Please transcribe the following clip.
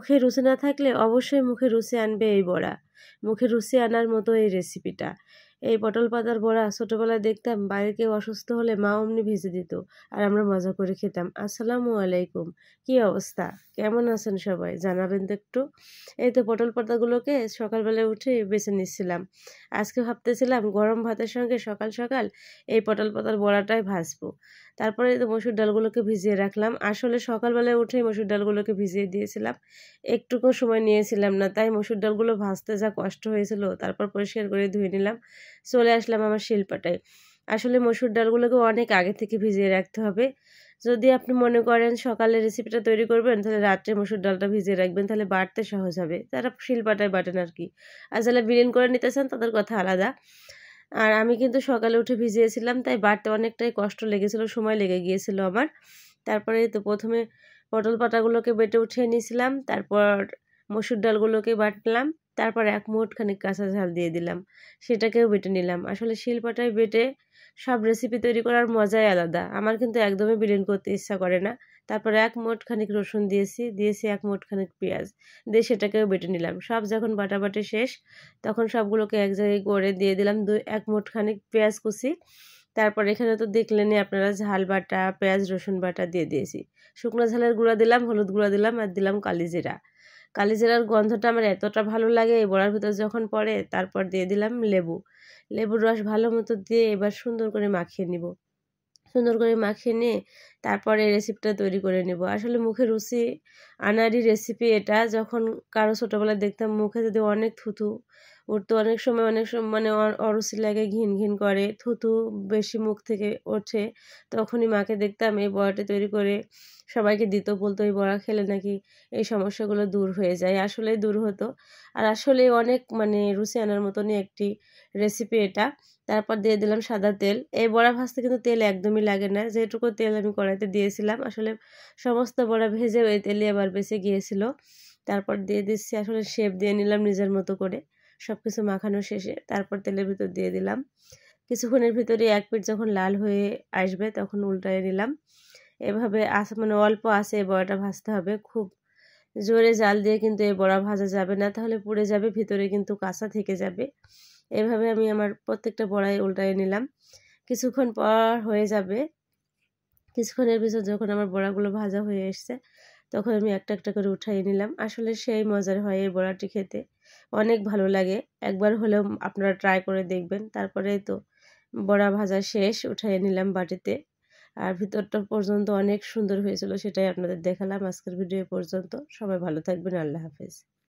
মুখে রুচি না থাকলে অবশ্যই মুখে রুচি আনবে এই বড়া। মুখে রুচি আনার মতো এই রেসিপিটা। এই পটল পাতার বড়া ছোটবেলায় দেখতাম বাইরে কেউ অসুস্থ হলে মা অমনি ভেজে দিত, আর আমরা মজা করে খেতাম। আসসালামু আলাইকুম, কি অবস্থা, কেমন আছেন সবাই, জানাবেন তো একটু। এই তো পটল পাতাগুলোকে সকালবেলায় উঠে বেছে নিচ্ছিলাম। আজকে ভাবতেছিলাম গরম ভাতের সঙ্গে সকাল সকাল এই পটল পাতার বড়াটাই ভাজবো। তারপরে তো মসুর ডালগুলোকে ভিজিয়ে রাখলাম। আসলে সকালবেলায় উঠে মসুর ডালগুলোকে ভিজিয়ে দিয়েছিলাম, একটুকু সময় নিয়েছিলাম না, তাই মসুর ডালগুলো ভাজতে যা কষ্ট হয়েছিল। তারপর পরিষ্কার করে ধুয়ে নিলাম, চলে আসলাম আমার শিলপাটায়। আসলে মসুর ডালগুলোকে অনেক আগে থেকে ভিজিয়ে রাখতে হবে। যদি আপনি মনে করেন সকালে রেসিপিটা তৈরি করবেন, তাহলে রাত্রে মসুর ডালটা ভিজিয়ে রাখবেন, তাহলে বাটতে সহজ হবে। তারা শিলপাটায় বাটেন আর কি। আর যারা বিলীন করে নিতেছেন তাদের কথা আলাদা। আর আমি কিন্তু সকালে উঠে ভিজিয়েছিলাম, তাই বাটতে অনেকটাই কষ্ট লেগেছিল, সময় লেগে গিয়েছিল আমার। তারপরে তো প্রথমে পটল পাতাগুলোকে বেটে উঠিয়ে নিয়েছিলাম, তারপর মসুর ডালগুলোকে বাটলাম, তারপর এক মুঠ খানিক কাঁচা ঝাল দিয়ে দিলাম, সেটাকেও বেটে নিলাম। আসলে শিলপাটায় বেটে সব রেসিপি তৈরি করার মজাই আলাদা। আমার কিন্তু একদমই বিলীন করতে ইচ্ছা করে না। তারপর এক মুঠ খানিক রসুন দিয়েছি এক মুঠ খানিক পেঁয়াজ দিয়ে সেটাকেও বেটে নিলাম। সব যখন বাটাবাটি শেষ, তখন সবগুলোকে এক জায়গায় করে দিয়ে দিলাম এক মুঠ খানিক পেঁয়াজ কুচি। তারপর এখানে তো দেখলেনই আপনারা, ঝাল বাটা, পেঁয়াজ রসুন বাটা দিয়ে দিয়েছি। শুকনো ঝালের গুঁড়া দিলাম, হলুদ গুঁড়া দিলাম, আর দিলাম কালিজিরা। কালিজিরার গন্ধটা আমার এতটা ভালো লাগে এই বড়ার ভিতর যখন পড়ে। তারপর দিয়ে দিলাম লেবুর রস ভালো মতো দিয়ে এবার সুন্দর করে মাখিয়ে নিব। সুন্দর করে মাখিয়ে নিয়ে তারপরে এই রেসিপিটা তৈরি করে নেব। আসলে মুখে রুচি আনারই রেসিপি এটা। যখন কারো ছোটোবেলায় দেখতাম মুখে যদি অনেক থুথু উঠতো, অনেক সময় মানে অরুচি লাগে, ঘিন ঘিন করে, থুথু বেশি মুখ থেকে ওঠে, তখনই মাকে দেখতাম এই বড়াটা তৈরি করে সবাইকে দিত, বলতো এই বড়া খেলে নাকি এই সমস্যাগুলো দূর হয়ে যায়। আসলেই দূর হতো। আর আসলে অনেক মানে রুচি আনার মতনই একটি রেসিপি এটা। তারপর দিয়ে দিলাম সাদা তেল। এই বড়া ভাজতে কিন্তু তেল একদমই লাগে না, যেটুকু তেল আমি কড়াইতে দিয়েছিলাম আসলে সমস্ত বড়া ভেজে ওই তেলই আবার বেঁচে গিয়েছিল। তারপর দিয়ে দিচ্ছি, আসলে শেপ দিয়ে নিলাম নিজের মতো করে সব কিছু মাখানো শেষে। তারপর তেলের ভিতর দিয়ে দিলাম। কিছুক্ষণের ভিতরে এক পিঠ যখন লাল হয়ে আসবে তখন উল্টায় নিলাম। এভাবে মানে অল্প আঁচে এই বড়াটা ভাজতে হবে, খুব জোরে জাল দিয়ে কিন্তু এই বড়া ভাজা যাবে না, তাহলে পুড়ে যাবে, ভিতরে কিন্তু কাঁচা থেকে যাবে। এভাবে আমি আমার প্রত্যেকটা বড়াই উল্টায় নিলাম। কিছুক্ষণ পর হয়ে যাবে, কিছুক্ষণের ভিতর যখন আমার বড়াগুলো ভাজা হয়ে এসছে, তখন আমি একটা একটা করে উঠাই নিলাম। আসলে সেই মজার হয় এই বড়াটি খেতে, অনেক ভালো লাগে। একবার হলেও আপনারা ট্রাই করে দেখবেন। তারপরে তো বড়া ভাজা শেষ, উঠাই নিলাম বাটিতে। আর ভিতরটা পর্যন্ত অনেক সুন্দর হয়েছিল, সেটাই আপনাদের দেখালাম। আজকের ভিডিও পর্যন্ত, সবাই ভালো থাকবেন, আল্লাহ হাফেজ।